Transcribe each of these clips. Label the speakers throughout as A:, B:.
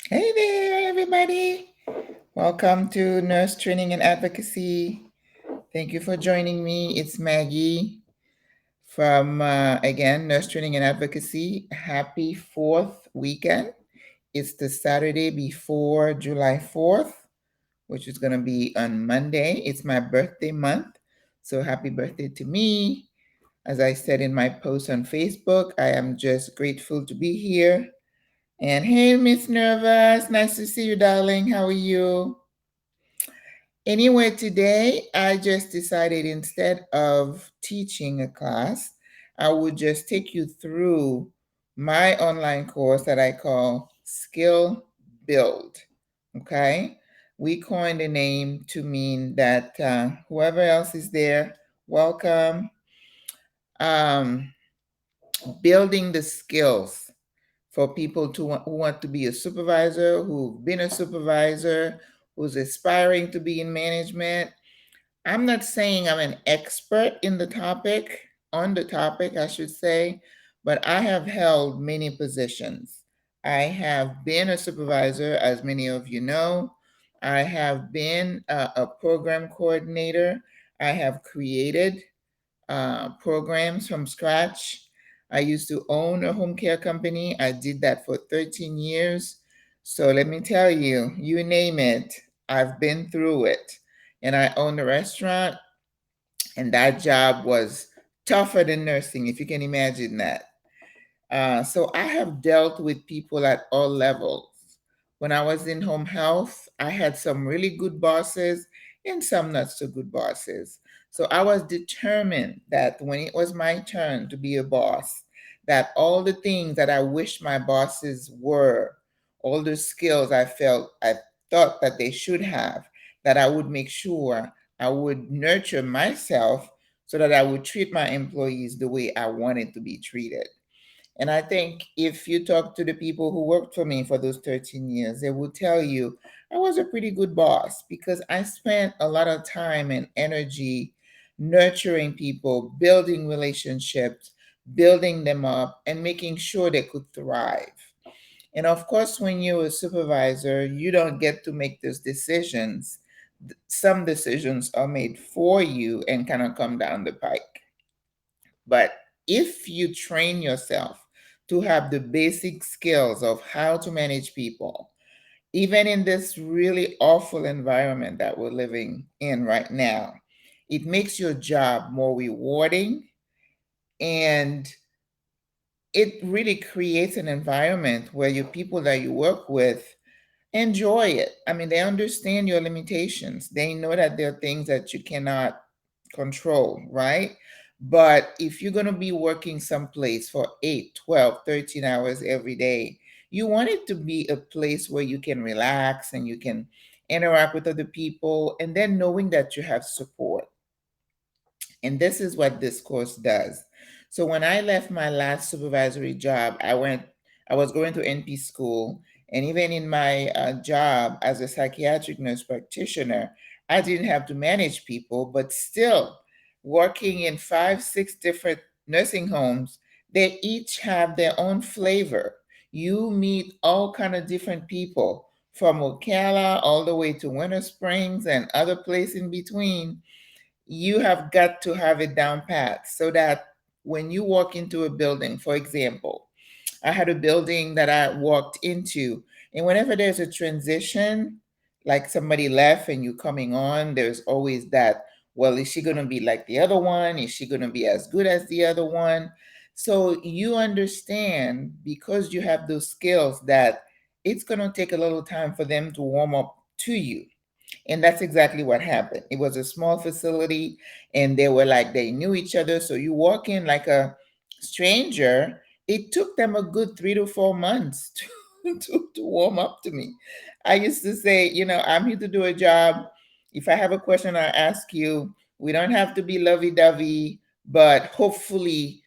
A: Hey there, everybody. Welcome to Nurse Training and Advocacy. Thank you for joining me. It's Maggie from, again, Nurse Training and Advocacy. Happy 4th weekend. It's the Saturday before July 4th, which is going to be on Monday. It's my birthday month. So happy birthday to me. As I said in my post on Facebook, I am just grateful to be here. And hey, Miss Nervous, nice to see you, darling. How are you? Anyway, today I just decided instead of teaching a class, I would just take you through my online course that I call Skill Build. Okay? We coined a name to mean that whoever else is there, welcome. Um, Building the skills for people who want to be a supervisor, who've been a supervisor, who's aspiring to be in management. I'm not saying I'm an expert in the topic, on the topic, I should say, but I have held many positions. I have been a supervisor, as many of you know. I have been a program coordinator. I have created programs from scratch. I used to own a home care company. I did that for 13 years. So let me tell you, you name it, I've been through it. And I owned a restaurant, and that job was tougher than nursing, if you can imagine that. So I have dealt with people at all levels. When I was in home health, I had some really good bosses and some not so good bosses. So I was determined that when it was my turn to be a boss, that all the things that I wish my bosses were, all the skills I thought that they should have, that I would make sure I would nurture myself so that I would treat my employees the way I wanted to be treated. And I think if you talk to the people who worked for me for those 13 years, they will tell you I was a pretty good boss because I spent a lot of time and energy nurturing people, building relationships, building them up, and making sure they could thrive. And of course, when you're a supervisor, you don't get to make those decisions. Some decisions are made for you and kind of come down the pike. But if you train yourself to have the basic skills of how to manage people, even in this really awful environment that we're living in right now, it makes your job more rewarding, and it really creates an environment where your people that you work with enjoy it. I mean, they understand your limitations. They know that there are things that you cannot control, right? But if you're going to be working someplace for 8, 12, 13 hours every day, you want it to be a place where you can relax and you can interact with other people, and then knowing that you have support. And this is what this course does. So when I left my last supervisory job, I was going to NP school. And even in my job as a psychiatric nurse practitioner, I didn't have to manage people, but still working in 5, 6 different nursing homes, they each have their own flavor. You meet all kind of different people from Ocala all the way to Winter Springs and other places in between. You have got to have it down pat so that when you walk into a building, for example, I had a building that I walked into, and whenever there's a transition, like somebody left and you coming on, there's always that, well, is she going to be like the other one? Is she going to be as good as the other one? So you understand, because you have those skills, that it's going to take a little time for them to warm up to you. And that's exactly what happened. It was a small facility, and they were like, they knew each other. So you walk in like a stranger. It took them a good 3 to 4 months to warm up to me. I used to say, I'm here to do a job. If I have a question, I ask you. We don't have to be lovey dovey, but hopefully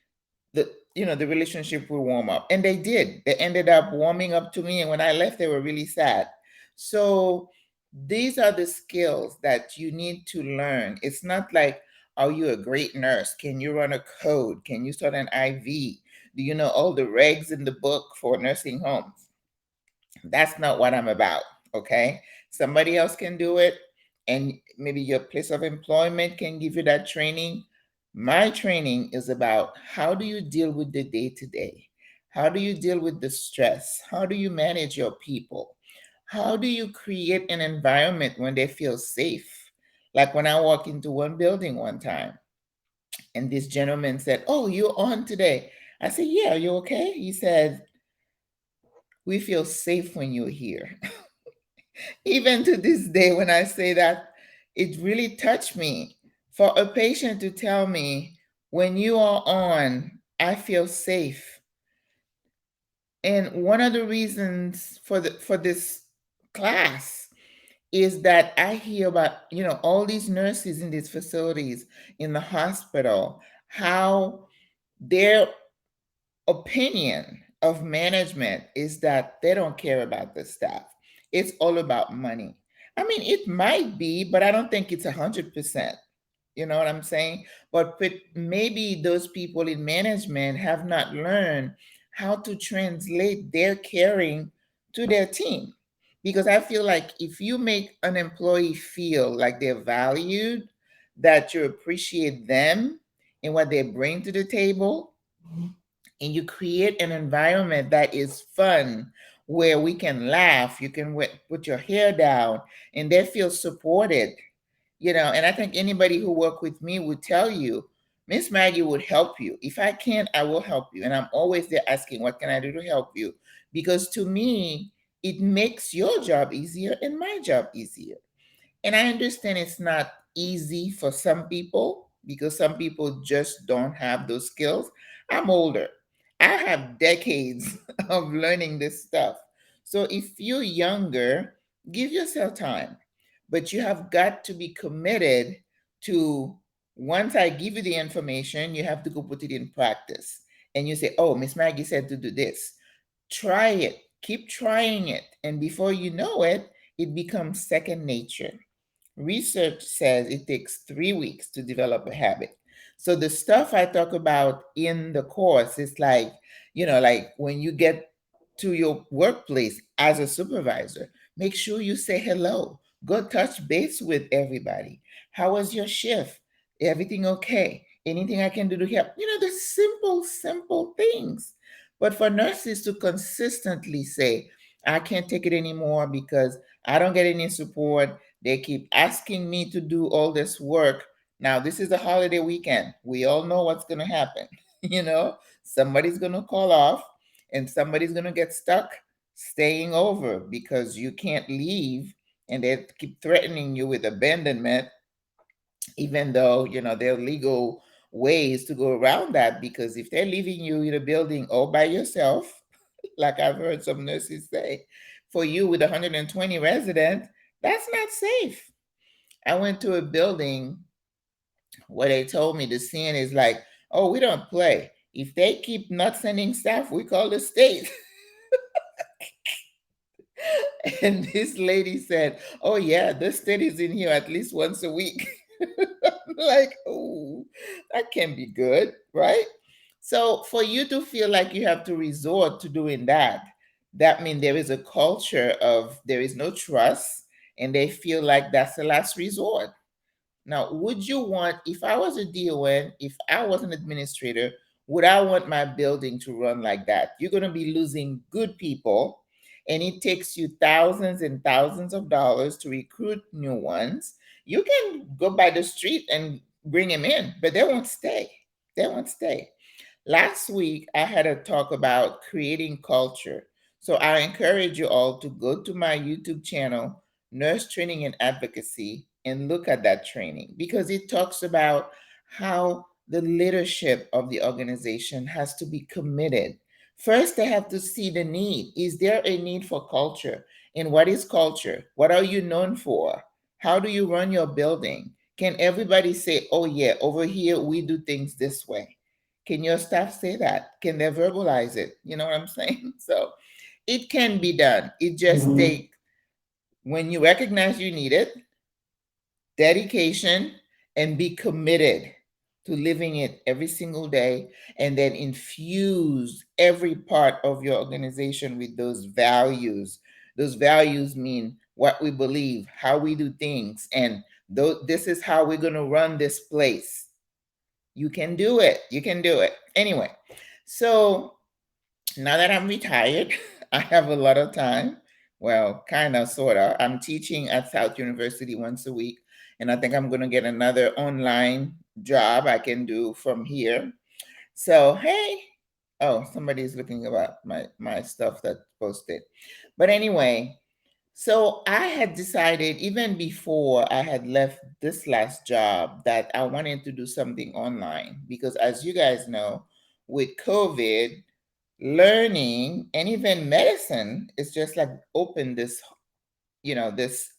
A: the relationship will warm up. And they did. They ended up warming up to me. And when I left, they were really sad. So these are the skills that you need to learn. It's not like, are you a great nurse? Can you run a code? Can you start an IV? Do you know all the regs in the book for nursing homes? That's not what I'm about. Okay. Somebody else can do it, and maybe your place of employment can give you that training. My training is about how do you deal with the day to day? How do you deal with the stress? How do you manage your people? How do you create an environment when they feel safe? Like when I walked into one building one time and this gentleman said, "Oh, you're on today." I said, "Yeah, are you okay?" He said, "We feel safe when you're here." Even to this day, when I say that, it really touched me for a patient to tell me, when you are on, I feel safe. And one of the reasons for this class is that I hear about, all these nurses in these facilities, in the hospital, how their opinion of management is that they don't care about the staff. It's all about money. I mean, it might be, but I don't think it's 100%. You know what I'm saying? But maybe those people in management have not learned how to translate their caring to their team. Because I feel like if you make an employee feel like they're valued, that you appreciate them and what they bring to the table, and you create an environment that is fun, where we can laugh, you can put your hair down, and they feel supported. And I think anybody who worked with me would tell you, Miss Maggie would help you. If I can, I will help you. And I'm always there asking, what can I do to help you? Because to me, it makes your job easier and my job easier. And I understand it's not easy for some people, because some people just don't have those skills. I'm older. I have decades of learning this stuff. So if you're younger, give yourself time. But you have got to be committed to, once I give you the information, you have to go put it in practice. And you say, "Oh, Miss Maggie said to do this." Try it. Keep trying it. And before you know it, it becomes second nature. Research says it takes 3 weeks to develop a habit. So the stuff I talk about in the course is like, like when you get to your workplace as a supervisor, make sure you say hello. Go touch base with everybody. How was your shift? Everything okay? Anything I can do to help? The simple, simple things. But for nurses to consistently say, "I can't take it anymore because I don't get any support. They keep asking me to do all this work." Now, this is a holiday weekend. We all know what's going to happen. Somebody's going to call off, and somebody's going to get stuck staying over because you can't leave, and they keep threatening you with abandonment, even though, there are legal ways to go around that, because if they're leaving you in a building all by yourself, like I've heard some nurses say, for you with 120 residents, that's not safe. I went to a building where they told me the scene is like, "Oh, we don't play. If they keep not sending staff, we call the state." And this lady said, "Oh, yeah, the state is in here at least once a week." Like, oh, that can be good, right? So for you to feel like you have to resort to doing that, that means there is a culture of there is no trust, and they feel like that's the last resort. Now, would you want, if I was a DON, if I was an administrator, would I want my building to run like that? You're going to be losing good people, and it takes you thousands and thousands of dollars to recruit new ones. You can go by the street and bring them in, but they won't stay. They won't stay. Last week, I had a talk about creating culture. So I encourage you all to go to my YouTube channel, Nurse Training and Advocacy, and look at that training, because it talks about how the leadership of the organization has to be committed. First, they have to see the need. Is there a need for culture? And what is culture? What are you known for? How do you run your building? Can everybody say, "Oh, yeah, over here we do things this way"? Can your staff say that? Can they verbalize it? You know what I'm saying? So it can be done. It just takes, when you recognize you need it, dedication, and be committed to living it every single day, and then infuse every part of your organization with those values. Those values mean what we believe, how we do things, and this is how we're going to run this place. You can do it. You can do it. Anyway, so now that I'm retired, I have a lot of time. Well, kind of, sort of. I'm teaching at South University once a week, and I think I'm going to get another online job I can do from here. So, hey, oh, somebody's looking about my stuff that's posted. But anyway, so I had decided even before I had left this last job that I wanted to do something online because, as you guys know, with COVID, learning and even medicine is just like open this, this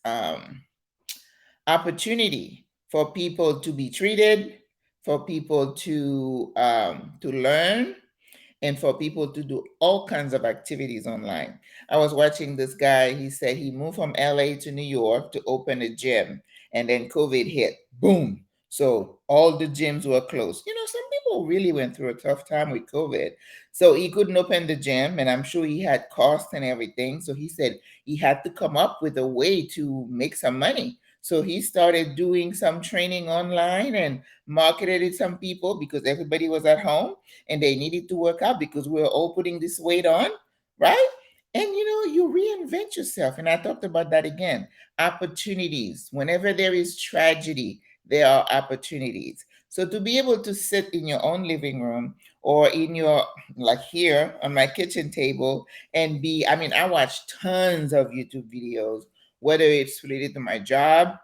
A: opportunity for people to be treated, for people to learn, and for people to do all kinds of activities online. I was watching this guy, he said he moved from LA to New York to open a gym, and then COVID hit. Boom. So all the gyms were closed. Some people really went through a tough time with COVID. So he couldn't open the gym, and I'm sure he had costs and everything. So he said he had to come up with a way to make some money. So he started doing some training online and marketed it to some people because everybody was at home and they needed to work out because we were all putting this weight on, right? And you reinvent yourself. And I talked about that again. Opportunities. Whenever there is tragedy, there are opportunities. So to be able to sit in your own living room or in your, like here on my kitchen table and I watch tons of YouTube videos, whether it's related to my job,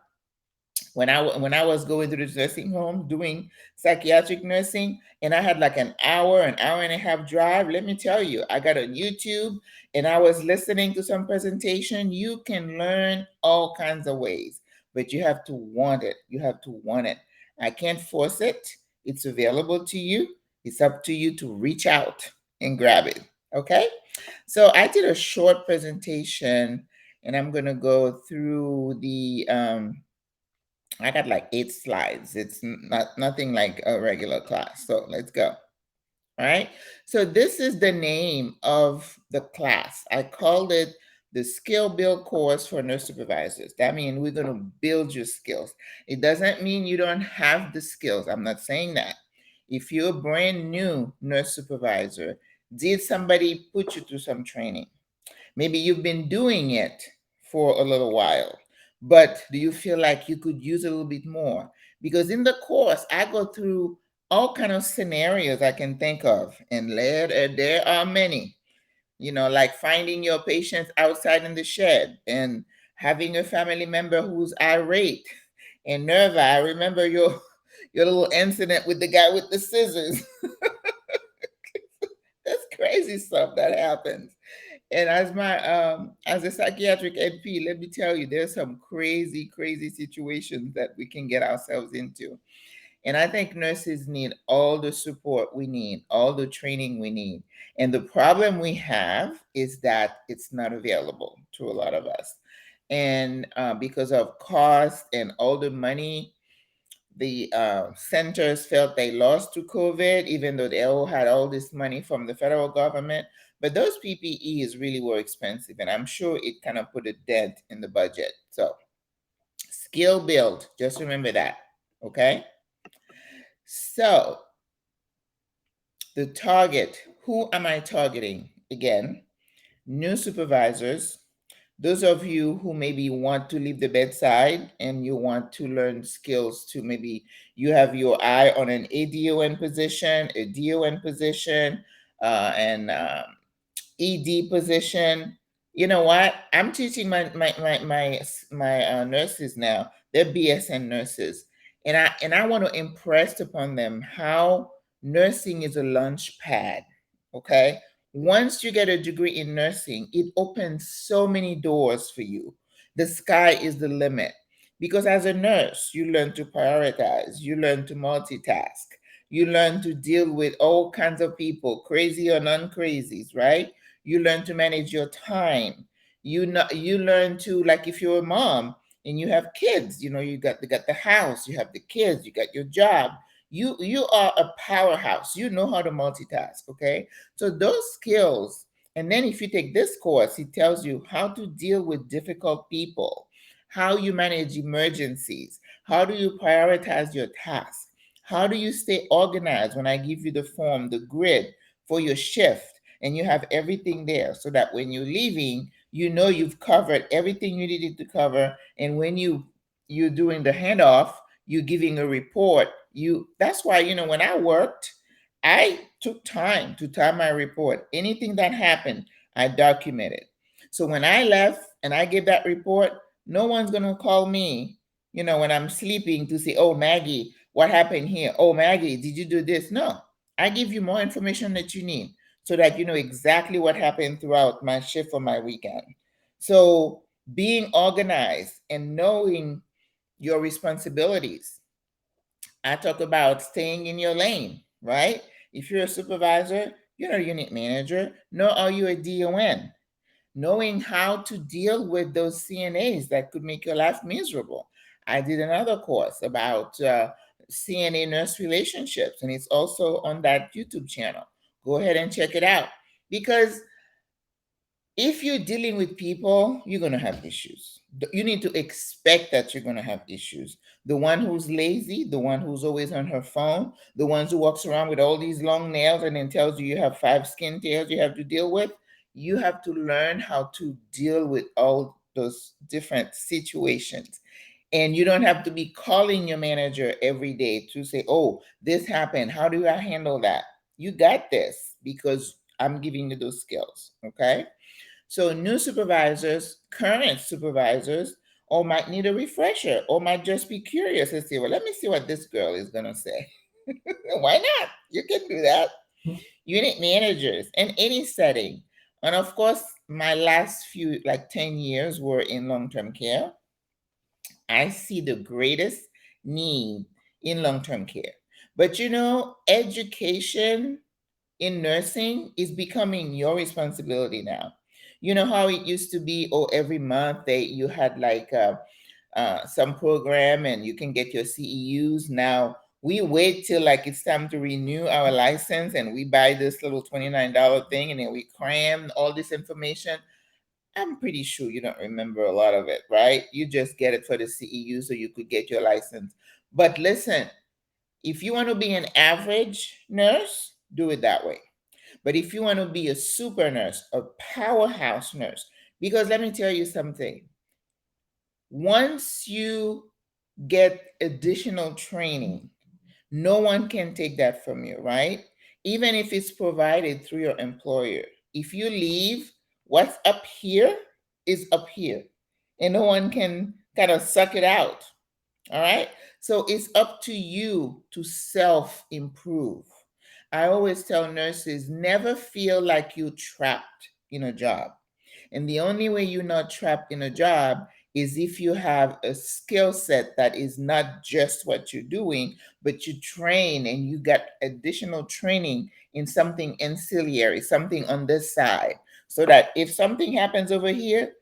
A: when I was going to this nursing home doing psychiatric nursing, and I had like an hour and a half drive. Let me tell you, I got on YouTube and I was listening to some presentation. You can learn all kinds of ways, but you have to want it. You have to want it. I can't force it. It's available to you. It's up to you to reach out and grab it. Okay. So I did a short presentation, and I'm gonna go through I got like 8 slides. It's not nothing like a regular class. So let's go. All right. So this is the name of the class. I called it the Skill Build course for nurse supervisors. That means we're going to build your skills. It doesn't mean you don't have the skills. I'm not saying that. If you're a brand new nurse supervisor, did somebody put you through some training? Maybe you've been doing it for a little while, but do you feel like you could use a little bit more? Because in the course, I go through all kind of scenarios I can think of, and there are many. Like finding your patients outside in the shed and having a family member who's irate and nervous. I remember your little incident with the guy with the scissors. That's crazy stuff that happens. And as a psychiatric NP, let me tell you, there's some crazy, crazy situations that we can get ourselves into. And I think nurses need all the support we need, all the training we need. And the problem we have is that it's not available to a lot of us. And because of cost and all the money the centers felt they lost to COVID, even though they all had all this money from the federal government. But those PPEs really were expensive, and I'm sure it kind of put a dent in the budget. So, skill build, just remember that. Okay. So, the target, who am I targeting? Again, new supervisors, those of you who maybe want to leave the bedside and you want to learn skills to maybe you have your eye on an ADON position, a DON position, and ED position. You know what? I'm teaching my nurses now. They're BSN nurses, and I want to impress upon them how nursing is a launch pad. Okay, once you get a degree in nursing, it opens so many doors for you. The sky is the limit. Because as a nurse, you learn to prioritize, you learn to multitask, you learn to deal with all kinds of people, crazy or non crazies, right? You learn to manage your time. You learn to, like, if you're a mom and you have kids, you got the house, you have the kids, you got your job. You are a powerhouse. You know how to multitask, okay? So those skills And then if you take this course, it tells you how to deal with difficult people, how you manage emergencies, how do you prioritize your tasks, how do you stay organized when I give you the form, the grid for your shift, and you have everything there so that when you're leaving, you know you've covered everything you needed to cover. And when you're doing the handoff, you're giving a report. That's why, when I worked, I took time to time my report. Anything that happened, I documented. So when I left and I gave that report, no one's going to call me, when I'm sleeping to say, oh, Maggie, what happened here? Oh, Maggie, did you do this? No, I give you more information that you need so that you know exactly what happened throughout my shift or my weekend. So being organized and knowing your responsibilities. I talk about staying in your lane, right? If you're a supervisor, you're not a unit manager, nor are you a DON. Knowing how to deal with those CNAs that could make your life miserable. I did another course about CNA nurse relationships, and it's also on that YouTube channel. Go ahead and check it out because if you're dealing with people, you're going to have issues. You need to expect that you're going to have issues. The one who's lazy, the one who's always on her phone, the ones who walks around with all these long nails and then tells you you have 5 skin tails you have to deal with, you have to learn how to deal with all those different situations. And you don't have to be calling your manager every day to say, oh, this happened. How do I handle that? You got this because I'm giving you those skills. Okay. So new supervisors, current supervisors, or might need a refresher, or might just be curious and say, well, let me see what this girl is gonna say. Why not? You can do that. Unit managers in any setting. And of course, my last few, like 10 years, were in long-term care. I see the greatest need in long-term care. But education in nursing is becoming your responsibility now. You know how it used to be, oh, every month you had like some program and you can get your CEUs. Now we wait till like it's time to renew our license and we buy this little $29 thing and then we cram all this information. I'm pretty sure you don't remember a lot of it, right? You just get it for the CEU so you could get your license. But listen, if you want to be an average nurse, do it that way. But if you want to be a super nurse, a powerhouse nurse, because let me tell you something, once you get additional training, no one can take that from you, right? Even if it's provided through your employer. If you leave, what's up here is up here, and no one can kind of suck it out. All right. So it's up to you to self improve. I always tell nurses never feel like you're trapped in a job. And the only way you're not trapped in a job is if you have a skill set that is not just what you're doing, but you train and you get additional training in something ancillary, something on this side, so that if something happens over here,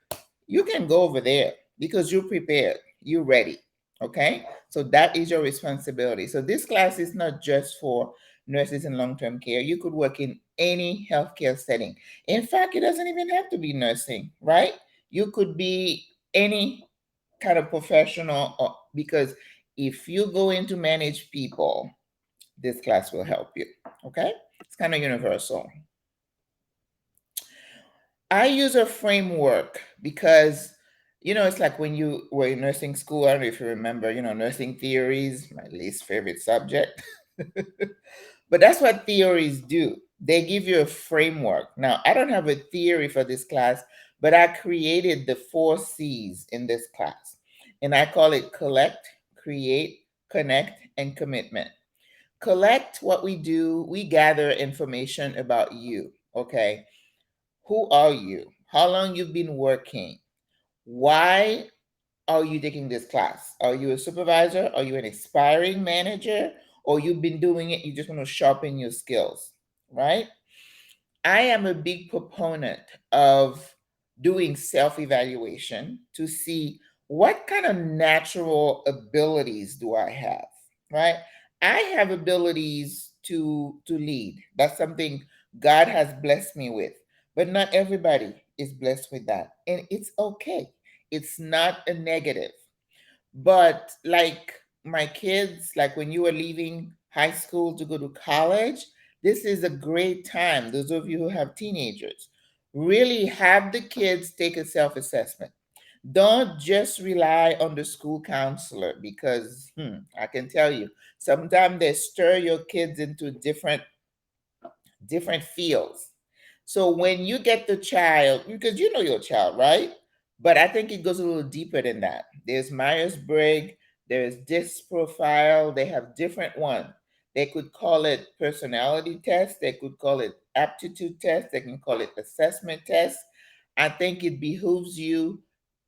A: you can go over there because you're prepared, you're ready. Okay, so that is your responsibility. So this class is not just for nurses in long-term care. You could work in any healthcare setting. In fact, it doesn't even have to be nursing, right? You could be any kind of professional because if you go in to manage people, this class will help you. Okay, it's kind of universal. I use a framework because, it's like when you were in nursing school. I don't know if you remember, nursing theories, my least favorite subject. But that's what theories do. They give you a framework. Now, I don't have a theory for this class, but I created the 4 C's in this class. And I call it collect, create, connect, and commitment. Collect, what we do, we gather information about you. Okay. Who are you? How long you've been working? Why are you taking this class? Are you a supervisor? Are you an aspiring manager? Or you've been doing it, you just want to sharpen your skills, right? I am a big proponent of doing self evaluation to see what kind of natural abilities do I have, right? I have abilities to lead. That's something God has blessed me with. but not everybody is blessed with that. And it's okay. It's not a negative. But like my kids, like when you were leaving high school to go to college, this is a great time. Those of you who have teenagers, really have the kids take a self assessment. Don't just rely on the school counselor because I can tell you, sometimes they stir your kids into different fields. So when you get the child, because you know your child, right? But I think it goes a little deeper than that. There's Myers Briggs, there's DISC profile, they have different ones. They could call it personality test, they could call it aptitude test, they can call it assessment test. I think it behooves you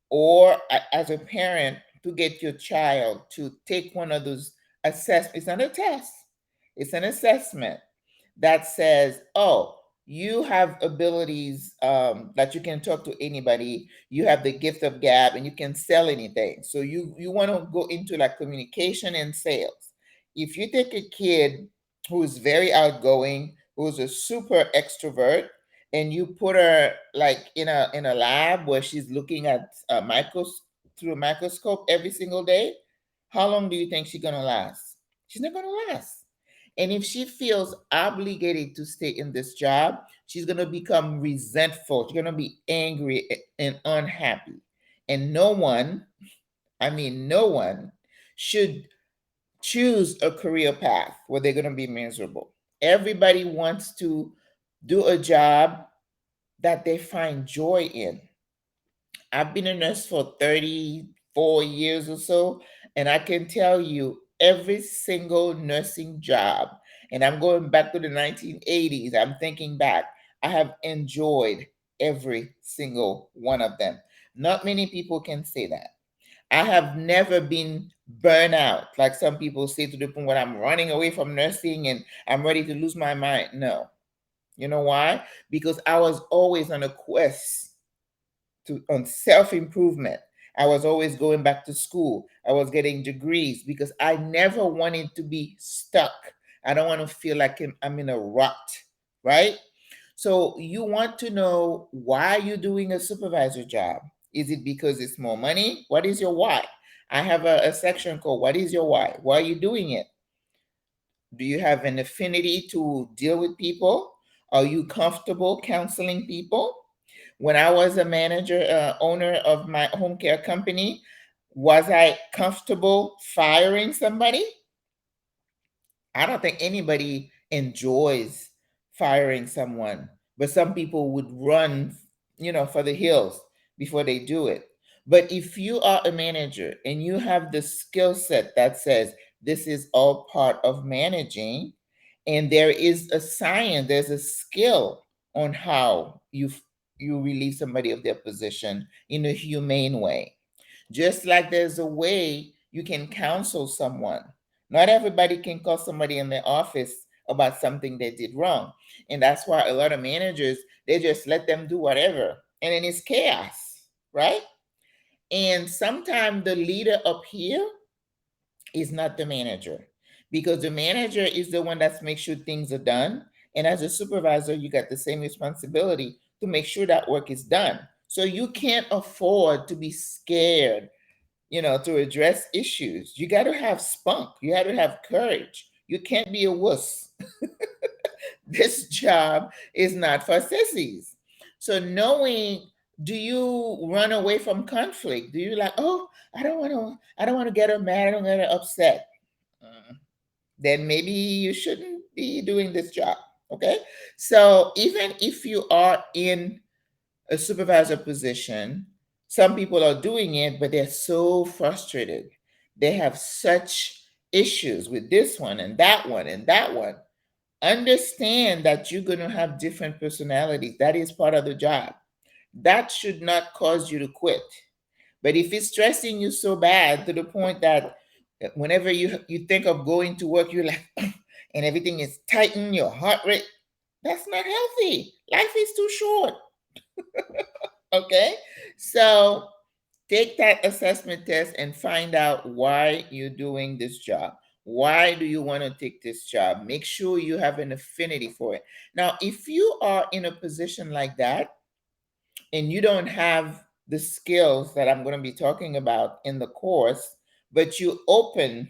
A: or as a parent to get your child to take one of those assess. It's not a test, it's an assessment that says, oh, you have abilities that you can talk to anybody. You have the gift of gab and you can sell anything. So you want to go into like communication and sales. If you take a kid who is very outgoing, who's a super extrovert, and you put her like in a lab where she's looking at a through a microscope every single day, how long do you think she's gonna last? She's not gonna last. And if she feels obligated to stay in this job, she's going to become resentful. She's going to be angry and unhappy. And no one, I mean, no one should choose a career path where they're going to be miserable. Everybody wants to do a job that they find joy in. I've been a nurse for 34 years or so, and I can tell you every single nursing job, and I'm going back to the 1980s, I'm thinking back, I have enjoyed every single one of them. Not many people can say that. I have never been burnt out, like some people say to the point where I'm running away from nursing and I'm ready to lose my mind. No. You know why? Because I was always on a quest on self-improvement. I was always going back to school. I was getting degrees because I never wanted to be stuck. I don't want to feel like I'm in a rut, right? So you want to know why you're doing a supervisor job. Is it because it's more money? What is your why? I have a section called What is your why? Why are you doing it? Do you have an affinity to deal with people? Are you comfortable counseling people? When I was a manager, owner of my home care company, was I comfortable firing somebody? I don't think anybody enjoys firing someone, but some people would run, for the hills before they do it. But if you are a manager and you have the skill set that says this is all part of managing, and there is a science, there's a skill on how you relieve somebody of their position in a humane way. Just like there's a way you can counsel someone. Not everybody can call somebody in their office about something they did wrong. And that's why a lot of managers, they just let them do whatever. And then it's chaos, right? And sometimes the leader up here is not the manager because the manager is the one that makes sure things are done. And as a supervisor, you got the same responsibility to make sure that work is done. So you can't afford to be scared, to address issues. You got to have spunk. You got to have courage. You can't be a wuss. This job is not for sissies. So knowing, do you run away from conflict? Do you like, oh, I don't want to get her mad. I don't get her upset. Then maybe you shouldn't be doing this job. Okay. So even if you are in a supervisor position, some people are doing it, but they're so frustrated. They have such issues with this one and that one and that one. Understand that you're going to have different personalities. That is part of the job. That should not cause you to quit. But if it's stressing you so bad to the point that whenever you think of going to work, you're like, and everything is tightened, your heart rate, that's not healthy. Life is too short. Okay? So take that assessment test and find out why you're doing this job. Why do you want to take this job? Make sure you have an affinity for it. Now, if you are in a position like that and you don't have the skills that I'm going to be talking about in the course, but you're open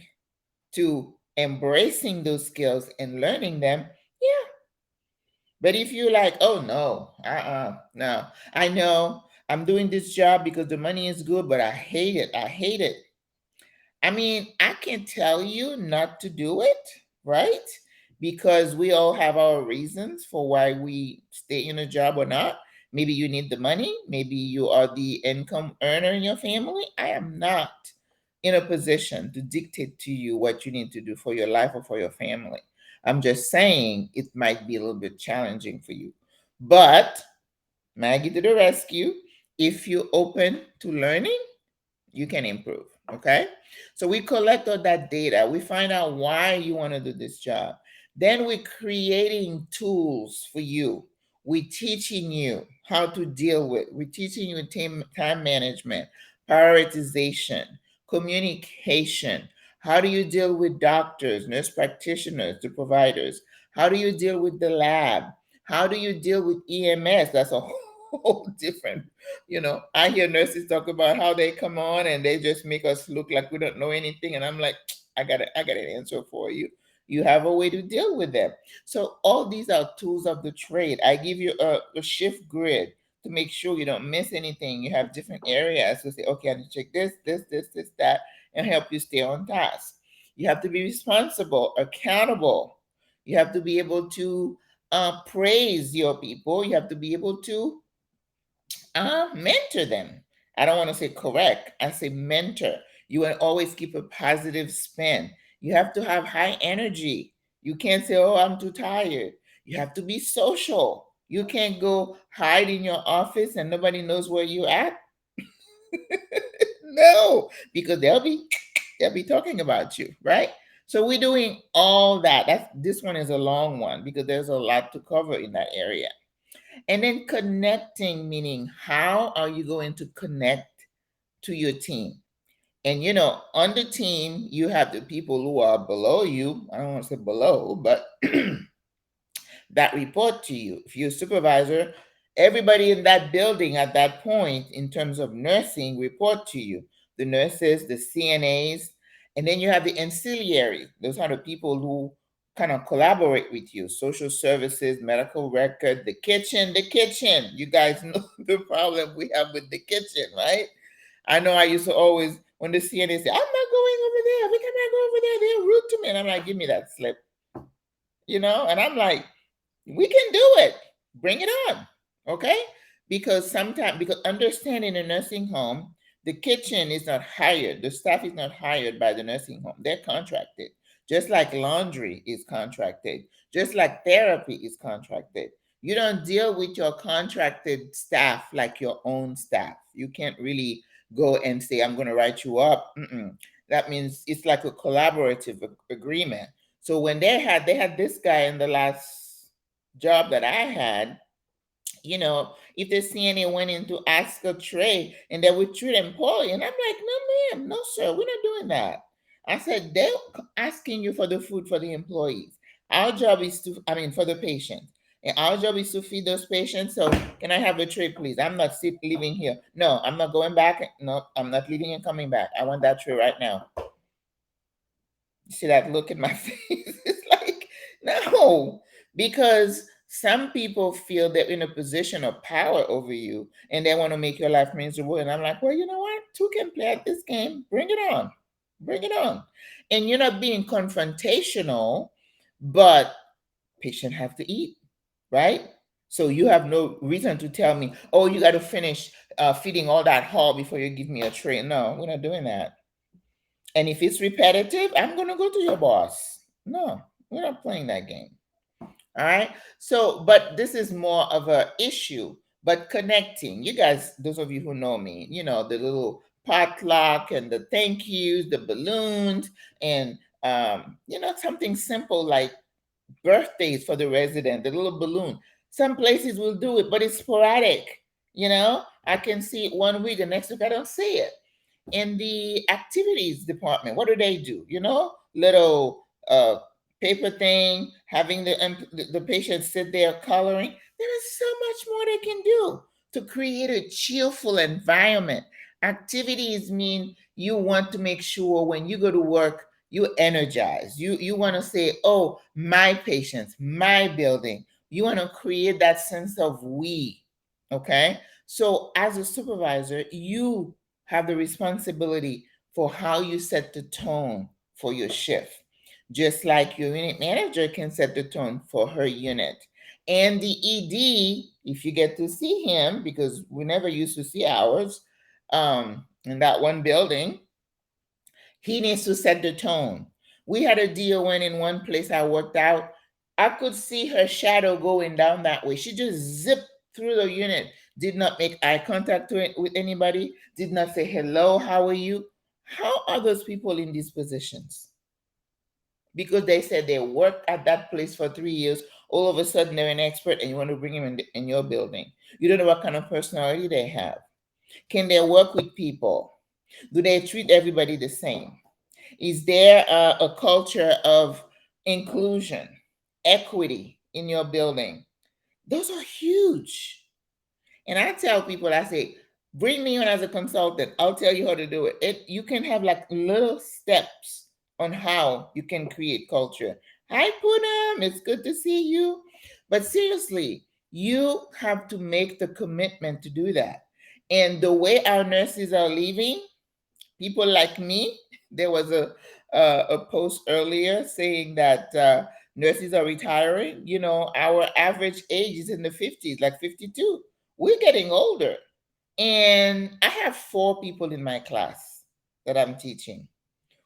A: to embracing those skills and learning them, yeah. But if you're like, oh no, no, I know I'm doing this job because the money is good, but I hate it. I hate it. I mean, I can tell you not to do it, right? Because we all have our reasons for why we stay in a job or not. Maybe you need the money. Maybe you are the income earner in your family. I am not in a position to dictate to you what you need to do for your life or for your family. I'm just saying it might be a little bit challenging for you. But Maggie to the rescue. If you're open to learning, you can improve. Okay. So we collect all that data. We find out why you want to do this job. Then we're creating tools for you. We're teaching you how to deal with. We're teaching you time management, prioritization, communication. How do you deal with doctors, nurse practitioners, the providers? How do you deal with the lab? How do you deal with EMS? That's a whole different, I hear nurses talk about how they come on and they just make us look like we don't know anything. And I'm like, I got an answer for you. You have a way to deal with them. So all these are tools of the trade. I give you a shift grid to make sure you don't miss anything. You have different areas to say, okay, I need to check this, that, and help you stay on task. You have to be responsible, accountable. You have to be able to praise your people. You have to be able to mentor them. I don't want to say correct. I say mentor. You will always keep a positive spin. You have to have high energy. You can't say, oh, I'm too tired. You have to be social. You can't go hide in your office and nobody knows where you at. No, because they'll be talking about you, right? So we're doing all that. This one is a long one because there's a lot to cover in that area. And then connecting, meaning how are you going to connect to your team? And on the team, you have the people who are below you. I don't want to say below, but that report to you. If you're a supervisor, everybody in that building at that point, in terms of nursing, report to you. The nurses, the CNAs, and then you have the ancillary. Those are the people who kind of collaborate with you. Social services, medical record, the kitchen, the kitchen. You guys know the problem we have with the kitchen, right? I know I used to always, when the CNA say, I'm not going over there, we cannot go over there, they're rude to me. And I'm like, give me that slip, and I'm like, we can do it. Bring it on. Okay? Because understanding a nursing home, the kitchen is not hired. The staff is not hired by the nursing home. They're contracted. Just like laundry is contracted. Just like therapy is contracted. You don't deal with your contracted staff like your own staff. You can't really go and say, I'm going to write you up. That means it's like a collaborative agreement. So when they had this guy in the last job that I had, if the CNA went in to ask a tray and they would treat him poorly, and I'm like, no, ma'am, no, sir, we're not doing that. I said, they're asking you for the food for the employees. Our job is for the patients. And our job is to feed those patients. So can I have a tray, please? I'm not leaving here. No, I'm not going back. No, I'm not leaving and coming back. I want that tray right now. See that look in my face? It's like, no, because some people feel they're in a position of power over you and they want to make your life miserable. And I'm like, well, you know what? Two can play at this game. Bring it on. Bring it on. And you're not being confrontational, but patients have to eat, right? So you have no reason to tell me, oh, you got to finish feeding all that hall before you give me a tray. No, we're not doing that. And if it's repetitive, I'm going to go to your boss. No, we're not playing that game. All right. So, but this is more of a issue, but connecting. You guys, those of you who know me, the little potluck and the thank yous, the balloons, and something simple like birthdays for the resident, the little balloon. Some places will do it, but it's sporadic. I can see it one week, the next week I don't see it. In the activities department, what do? Little paper thing, having the patient sit there coloring. There is so much more they can do to create a cheerful environment. Activities mean you want to make sure when you go to work, you energize. You want to say, "Oh, my patients, my building." You want to create that sense of we. Okay? So as a supervisor, you have the responsibility for how you set the tone for your shift, just like your unit manager can set the tone for her unit. And the ED, if you get to see him, because we never used to see ours in that one building, he needs to set the tone. We had a DON in one place I worked out. I could see her shadow going down that way. She just zipped through the unit, did not make eye contact with anybody, did not say, "Hello, how are you?" How are those people in these positions? Because they said they worked at that place for 3 years. All of a sudden, they're an expert and you want to bring them in your building. You don't know what kind of personality they have. Can they work with people? Do they treat everybody the same? Is there a culture of inclusion, equity in your building? Those are huge. And I tell people, I say, bring me on as a consultant. I'll tell you how to do it. You can have like little steps on how you can create culture. Hi, Poonam. It's good to see you. But seriously, you have to make the commitment to do that. And the way our nurses are leaving, people like me. There was a post earlier saying that nurses are retiring. Our average age is in the 50s, like 52. We're getting older. And I have 4 people in my class that I'm teaching.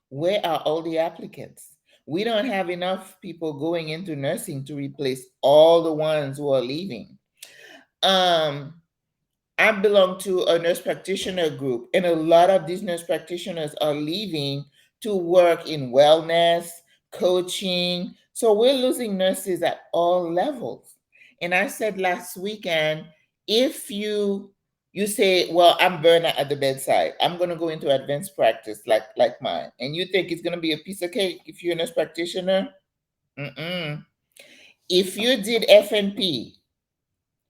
A: Where are all the applicants? We don't have enough people going into nursing to replace all the ones who are leaving. Um, I belong to a nurse practitioner group, and a lot of these nurse practitioners are leaving to work in wellness, coaching. So we're losing nurses at all levels. And I said last weekend, if you say, "Well, I'm burnt out at the bedside. I'm going to go into advanced practice like mine," and you think it's going to be a piece of cake if you're a nurse practitioner, mm-mm. If you did FNP,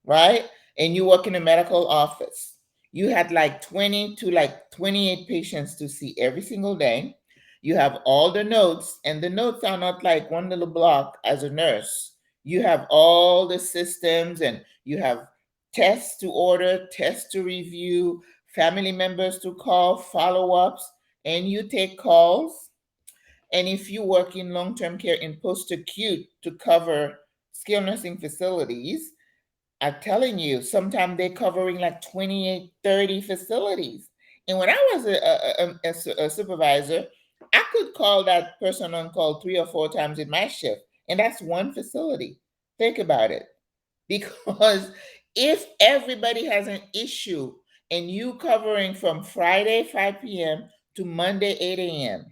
A: right? And you work in a medical office. You had like 20 to like 28 patients to see every single day. You have all the notes, and the notes are not like one little block as a nurse. You have all the systems, and you have tests to order, tests to review, family members to call, follow ups, and you take calls. And if you work in long term care in post acute to cover skilled nursing facilities, I'm telling you, sometimes they're covering like 28, 30 facilities. And when I was a supervisor, I could call that person on call 3 or 4 times in my shift, and that's one facility. Think about it. Because if everybody has an issue and you covering from Friday 5 p.m. to Monday 8 a.m.,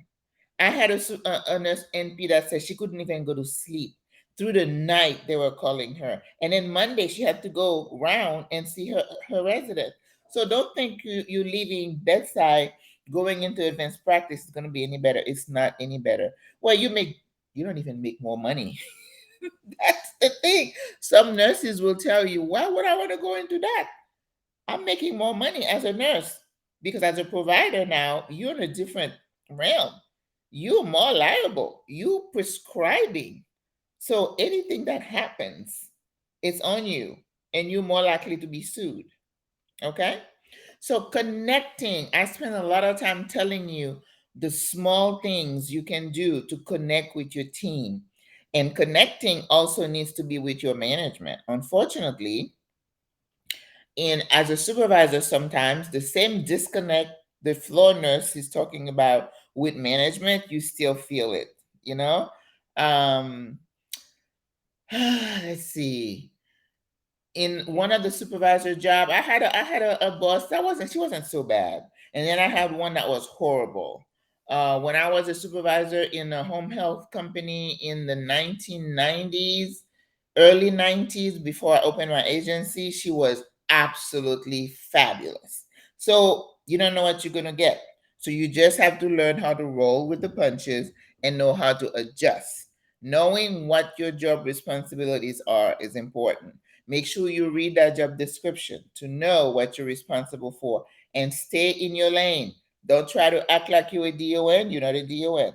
A: I had a nurse NP that said she couldn't even go to sleep. Through the night, they were calling her. And then Monday, she had to go round and see her resident. So don't think you leaving bedside, going into advanced practice is going to be any better. It's not any better. Well, you don't even make more money. That's the thing. Some nurses will tell you, "Why would I want to go into that? I'm making more money as a nurse." Because as a provider now, you're in a different realm. You're more liable. You prescribing. So anything that happens, it's on you, and you're more likely to be sued. Okay? So connecting, I spend a lot of time telling you the small things you can do to connect with your team. And connecting also needs to be with your management. Unfortunately, and as a supervisor, sometimes the same disconnect the floor nurse is talking about with management, you still feel it, you know? Um, let's see. In one of the supervisor job, I had a boss that wasn't she wasn't so bad. And then I had one that was horrible. When I was a supervisor in a home health company in the 1990s, early 90s, before I opened my agency, she was absolutely fabulous. So you don't know what you're gonna get. So you just have to learn how to roll with the punches and know how to adjust. Knowing what your job responsibilities are is important. Make sure you read that job description to know what you're responsible for and stay in your lane. Don't try to act like you're a DON, you're not a DON.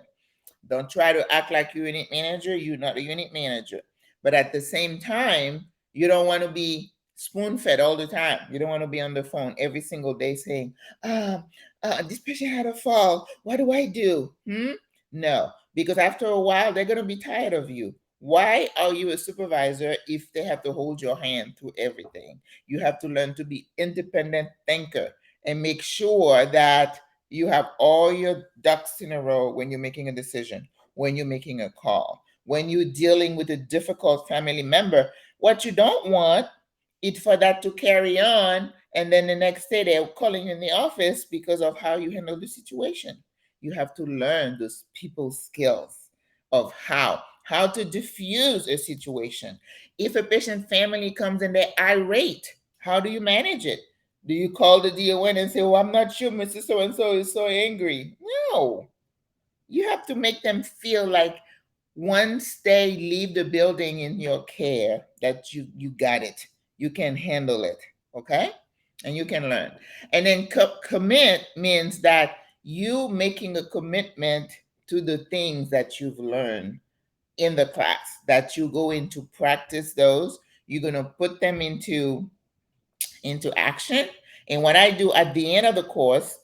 A: Don't try to act like you're a unit manager. You're not a unit manager. But at the same time, you don't want to be spoon fed all the time. You don't want to be on the phone every single day saying, this patient had a fall. What do I do? No, because after a while, they're going to be tired of you. Why are you a supervisor if they have to hold your hand through everything? You have to learn to be independent thinker and make sure that you have all your ducks in a row when you're making a decision, when you're making a call, when you're dealing with a difficult family member. What you don't want is for that to carry on, and then the next day they're calling you in the office because of how you handle the situation. You have to learn those people skills of how to diffuse a situation. If a patient family comes and they're irate, how do you manage it? Do you call the DON and say, "Oh, I'm not sure Mr. So and so is so angry"? No. You have to make them feel like once they leave the building in your care, that you got it. You can handle it. Okay? And you can learn. And then commit means that you making a commitment to the things that you've learned in the class, that you go into practice those. You're going to put them into action. And what I do at the end of the course,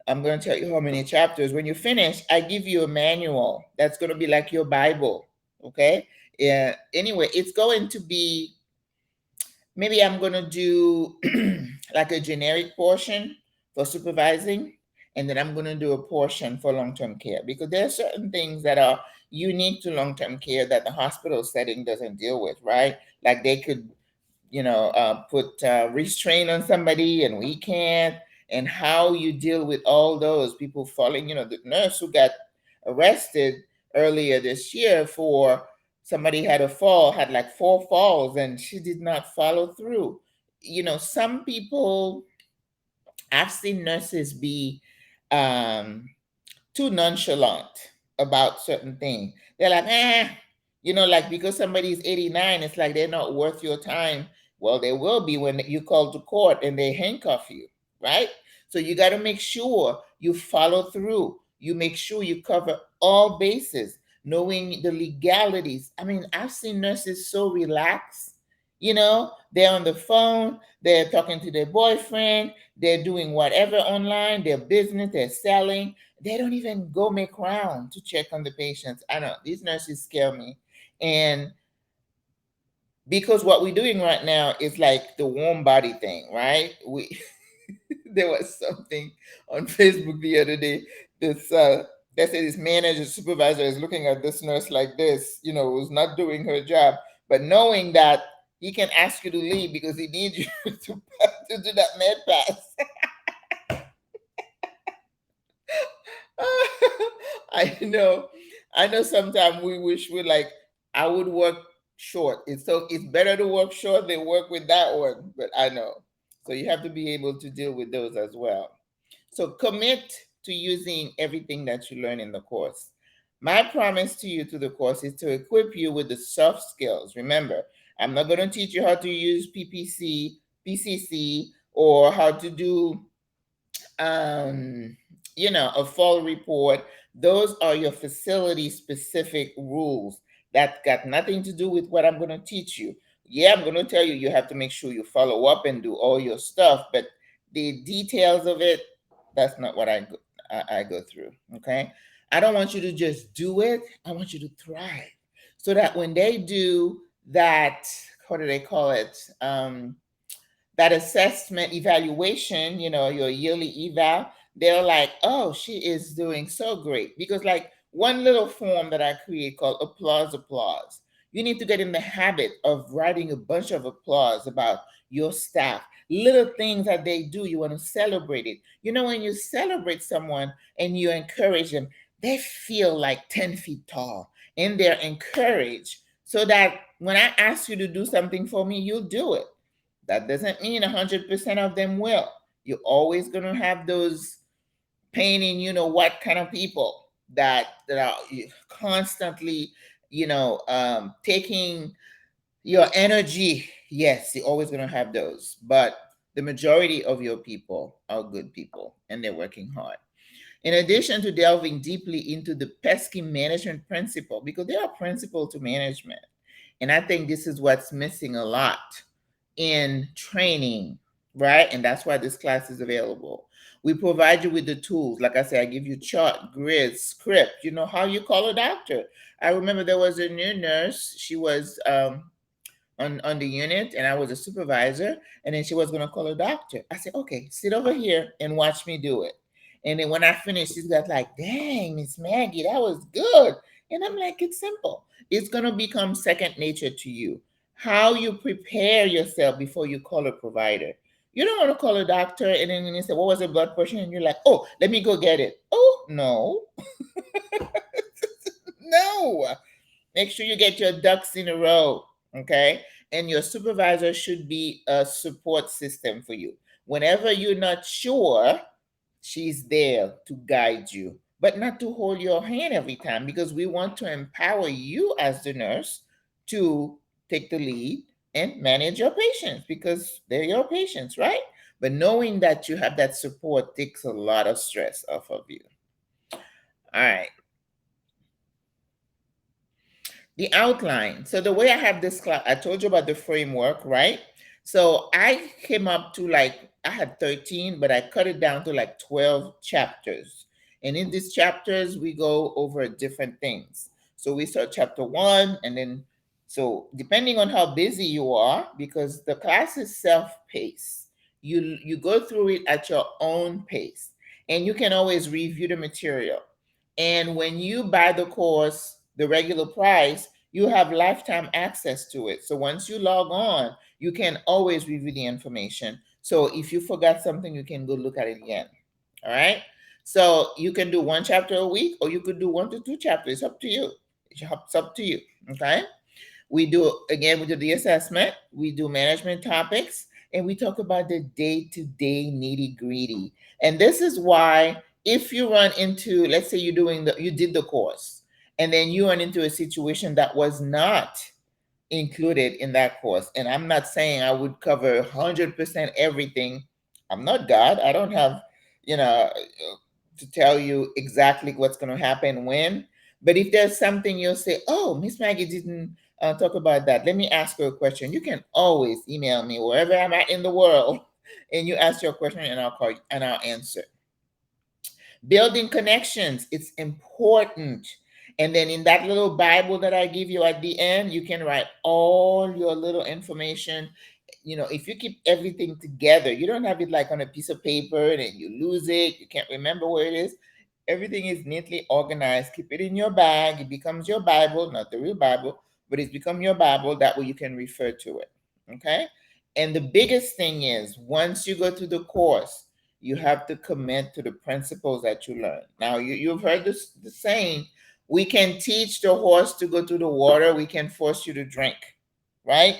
A: I'm going to tell you how many chapters. When you finish, I give you a manual that's going to be like your Bible. Okay. Yeah. Anyway, it's going to be, maybe I'm going to do like a generic portion for supervising, and then I'm going to do a portion for long-term care, because there are certain things that are unique to long-term care that the hospital setting doesn't deal with, right? Like they could put restraint on somebody and we can't, and how you deal with all those people falling. The nurse who got arrested earlier this year for somebody had a fall, had like 4 falls, and she did not follow through. Some people, I've seen nurses be um, too nonchalant about certain things. They're like, like because somebody's 89, it's like they're not worth your time. Well, they will be when you call to court and they handcuff you, right? So you got to make sure you follow through. You make sure you cover all bases, knowing the legalities. I mean, I've seen nurses so relaxed. They're on the phone, they're talking to their boyfriend, they're doing whatever online, their business, they're selling. They don't even go make round to check on the patients. I know these nurses scare me. And because what we're doing right now is like the warm body thing, right? We There was something on Facebook the other day. This They said this manager supervisor is looking at this nurse like this, who's not doing her job, but knowing that he can ask you to leave because he needs you to do that med pass. I know. I know sometimes we wish we like I would work short. It's better to work short than work with that one, but I know. So you have to be able to deal with those as well. So commit to using everything that you learn in the course. My promise to you to the course is to equip you with the soft skills. Remember, I'm not going to teach you how to use PPC, PCC, or how to do um, a fall report. Those are your facility specific rules that got nothing to do with what I'm going to teach you. Yeah, I'm going to tell you you have to make sure you follow up and do all your stuff, but the details of it, that's not what I go through. Okay, I don't want you to just do it. I want you to thrive, so that when they do that, what do they call it? That assessment evaluation, your yearly eval, they're like, "Oh, she is doing so great." Because, like, one little form that I create called applause, you need to get in the habit of writing a bunch of applause about your staff, little things that they do. You want to celebrate it. When you celebrate someone and you encourage them, they feel like 10 feet tall and they're encouraged, so that when I ask you to do something for me, you'll do it. That doesn't mean 100% of them will. You're always going to have those painting, what kind of people that are constantly, taking your energy. Yes, you're always going to have those, but the majority of your people are good people and they're working hard. In addition to delving deeply into the pesky management principle, because there are principles to management. And I think this is what's missing a lot in training, right? And that's why this class is available. We provide you with the tools. Like I said, I give you chart, grid, script. You know how you call a doctor. I remember there was a new nurse. She was on the unit, and I was a supervisor, and then she was going to call a doctor. I said, okay, sit over here and watch me do it. And then when I finished, she's got like, dang, Miss Maggie, that was good. And I'm like, it's simple. It's going to become second nature to you. How you prepare yourself before you call a provider. You don't want to call a doctor and then you say, what was the blood pressure? And you're like, oh, let me go get it. Oh, no. No. Make sure you get your ducks in a row, okay? And your supervisor should be a support system for you. Whenever you're not sure, she's there to guide you, but not to hold your hand every time, because we want to empower you as the nurse to take the lead and manage your patients because they're your patients, right? But knowing that you have that support takes a lot of stress off of you. All right. The outline. So the way I have this class, I told you about the framework, right? So I came up to like, I had 13, but I cut it down to like 12 chapters. And in these chapters, we go over different things. So we start chapter one, and then, so depending on how busy you are, because the class is self-paced, you go through it at your own pace, and you can always review the material. And when you buy the course, the regular price, you have lifetime access to it. So once you log on, you can always review the information. So if you forgot something, you can go look at it again. All right. So you can do one chapter a week, or you could do 1 to 2 chapters. It's up to you. It's up to you. Okay. We do the assessment, we do management topics, and we talk about the day-to-day nitty-gritty. And this is why if you run into, let's say you did the course, and then you run into a situation that was not included in that course. And I'm not saying I would cover 100% everything. I'm not God. I don't have, to tell you exactly what's going to happen when. But if there's something you'll say, oh, Miss Maggie didn't talk about that. Let me ask her a question. You can always email me wherever I'm at in the world, and you ask your question, and I'll call you and I'll answer. Building connections, it's important. And then in that little Bible that I give you at the end, you can write all your little information. If you keep everything together, you don't have it like on a piece of paper and then you lose it, you can't remember where it is. Everything is neatly organized. Keep it in your bag. It becomes your Bible, not the real Bible, but it's become your Bible. That way you can refer to it. Okay. And the biggest thing is once you go through the course, you have to commit to the principles that you learn. Now, you've heard the saying, we can teach the horse to go through the water, we can force you to drink, right?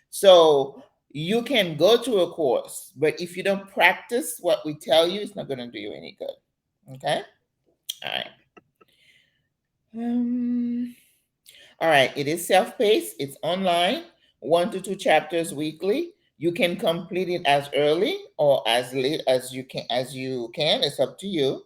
A: So you can go to a course, but if you don't practice what we tell you, it's not going to do you any good. Okay? All right. All right. It is self-paced. It's online, 1 to 2 chapters weekly. You can complete it as early or as late as you can. It's up to you.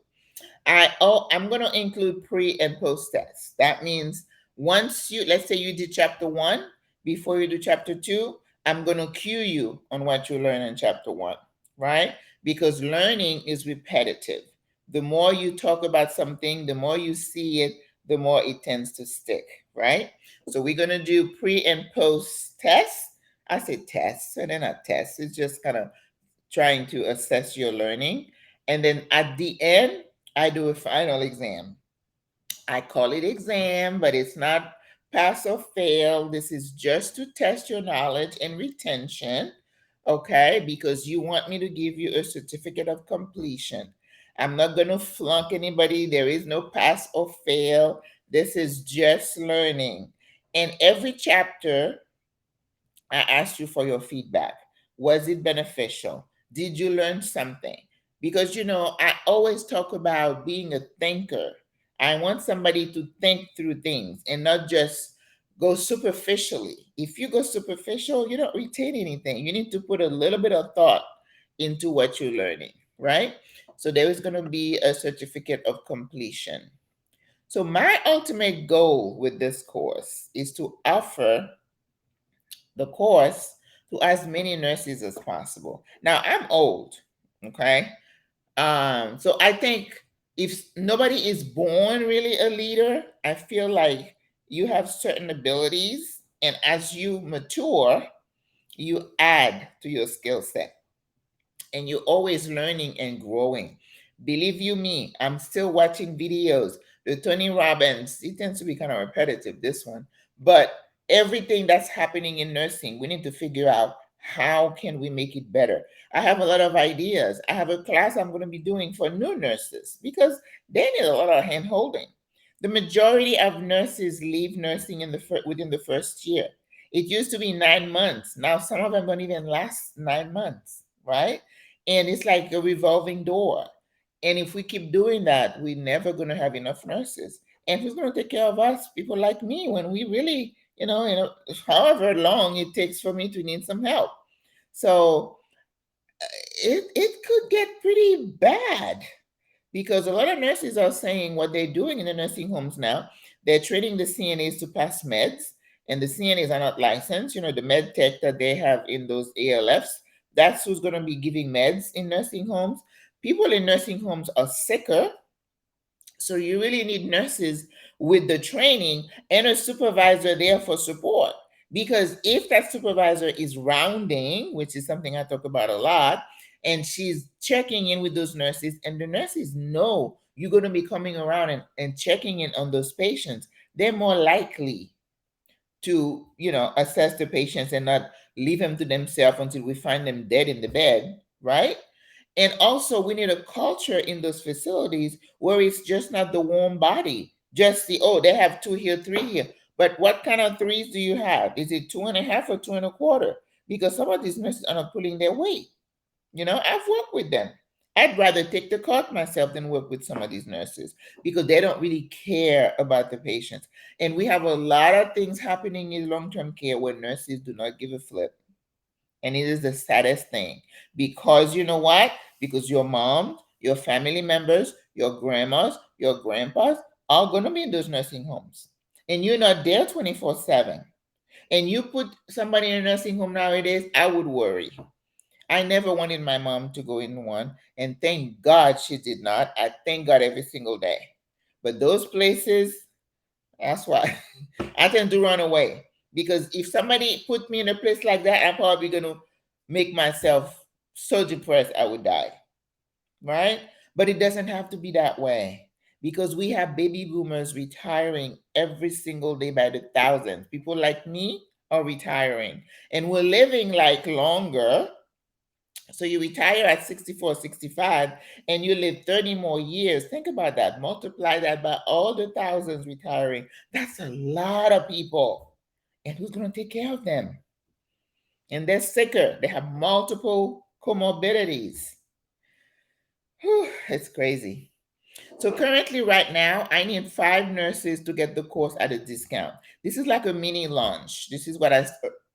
A: I'm going to include pre and post tests. That means let's say you did chapter one, before you do chapter two, I'm going to cue you on what you learn in chapter one, right? Because learning is repetitive. The more you talk about something, the more you see it, the more it tends to stick, right? So we're going to do pre and post tests. I say tests, and they're not tests. It's just kind of trying to assess your learning. And then at the end, I do a final exam. I call it exam, but it's not pass or fail. This is just to test your knowledge and retention, okay? Because you want me to give you a certificate of completion. I'm not going to flunk anybody. There is no pass or fail. This is just learning. And every chapter, I asked you for your feedback. Was it beneficial? Did you learn something? because I always talk about being a thinker. I want somebody to think through things and not just go superficially. If you go superficial, you don't retain anything. You need to put a little bit of thought into what you're learning, right? So there is going to be a certificate of completion. So my ultimate goal with this course is to offer the course to as many nurses as possible. Now I'm old, okay? So I think if nobody is born really a leader, I feel like you have certain abilities, and as you mature, you add to your skill set, and you're always learning and growing. Believe you me, I'm still watching videos. The Tony Robbins, it tends to be kind of repetitive, this one. But everything that's happening in nursing, we need to figure out how can we make it better. I have a lot of ideas. I have a class I'm going to be doing for new nurses because they need a lot of hand holding. The majority of nurses leave nursing within the first year. It used to be 9 months. Now some of them don't even last 9 months, right? And it's like a revolving door. And if we keep doing that, we're never going to have enough nurses. And who's going to take care of us, people like me, when we really, however long it takes for me to need some help? So it could get pretty bad because a lot of nurses are saying what they're doing in the nursing homes now. They're training the CNAs to pass meds, and the CNAs are not licensed. The med tech that they have in those ALFs, that's who's going to be giving meds in nursing homes. People in nursing homes are sicker, so you really need nurses with the training and a supervisor there for support. Because if that supervisor is rounding, which is something I talk about a lot, and she's checking in with those nurses, and the nurses know you're going to be coming around and checking in on those patients, they're more likely to, assess the patients and not leave them to themselves until we find them dead in the bed, right? And also, we need a culture in those facilities where it's just not the warm body, just they have two here, three here. But what kind of threes do you have? Is it 2.5 or 2.25? Because some of these nurses are not pulling their weight. I've worked with them. I'd rather take the cart myself than work with some of these nurses because they don't really care about the patients. And we have a lot of things happening in long term care where nurses do not give a flip. And it is the saddest thing because you know what? Because your mom, your family members, your grandmas, your grandpas are going to be in those nursing homes. And you're not there 24/7. And you put somebody in a nursing home nowadays, I would worry. I never wanted my mom to go in one. And thank God she did not. I thank God every single day. But those places, that's why I tend to run away. Because if somebody put me in a place like that, I'm probably going to make myself so depressed I would die. Right? But it doesn't have to be that way. Because we have baby boomers retiring every single day by the thousands. People like me are retiring. And we're living like longer. So you retire at 64, 65, and you live 30 more years. Think about that. Multiply that by all the thousands retiring. That's a lot of people. And who's going to take care of them? And they're sicker. They have multiple comorbidities. Whew, it's crazy. So currently, right now, I need 5 nurses to get the course at a discount. This is like a mini launch. This is what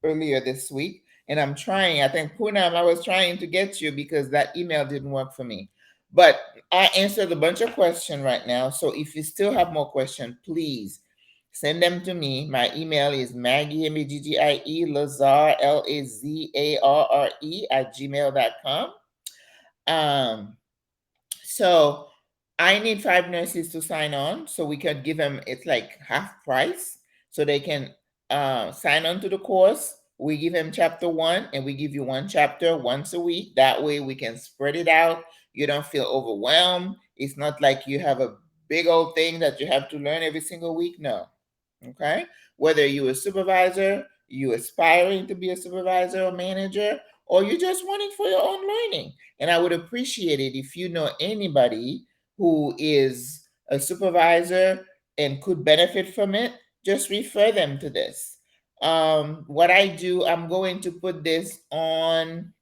A: earlier this week, and I'm trying. I think Poonam, I was trying to get you because that email didn't work for me. But I answered a bunch of questions right now. So if you still have more questions, please send them to me. My email is Maggie Maggie Lazare Lazarre at gmail.com. So I need 5 nurses to sign on so we can give them, it's like half price so they can sign on to the course. We give them chapter 1 and we give you one chapter once a week. That way we can spread it out. You don't feel overwhelmed. It's not like you have a big old thing that you have to learn every single week. No. Okay. Whether you're a supervisor, you aspiring to be a supervisor or manager, or you're just wanting for your own learning. And I would appreciate it if you know anybody who is a supervisor and could benefit from it, just refer them to this. What I do, I'm going to put this on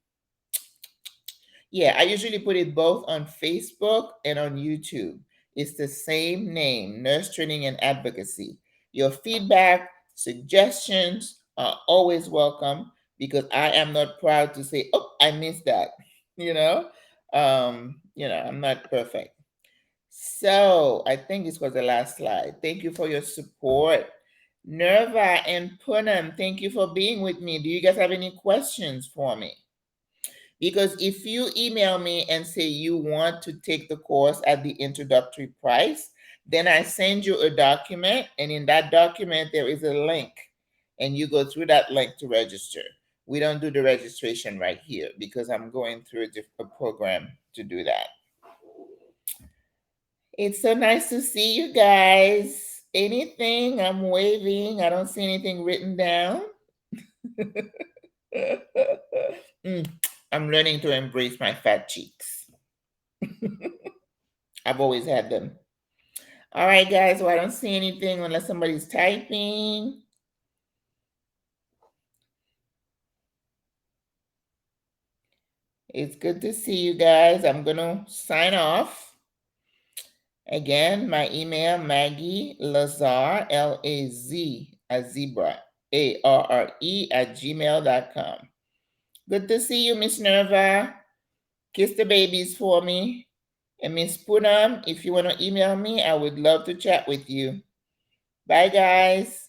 A: Yeah, I usually put it both on Facebook and on YouTube. It's the same name, Nurse Training and Advocacy. Your feedback, suggestions are always welcome because I am not proud to say, oh, I missed that. You know, I'm not perfect. So I think this was the last slide. Thank you for your support. Nerva and Punam, thank you for being with me. Do you guys have any questions for me? Because if you email me and say you want to take the course at the introductory price, then I send you a document, and in that document, there is a link, and you go through that link to register. We don't do the registration right here because I'm going through a program to do that. It's so nice to see you guys. Anything? I'm waving. I don't see anything written down. Mm, I'm learning to embrace my fat cheeks. I've always had them. All right, guys. Well, I don't see anything unless somebody's typing. It's good to see you guys. I'm going to sign off. Again, my email, Maggie Lazar, L-A-Z, as zebra, A-R-R-E, @gmail.com. Good to see you, Miss Nerva. Kiss the babies for me. And Miss Punam, if you want to email me, I would love to chat with you. Bye, guys.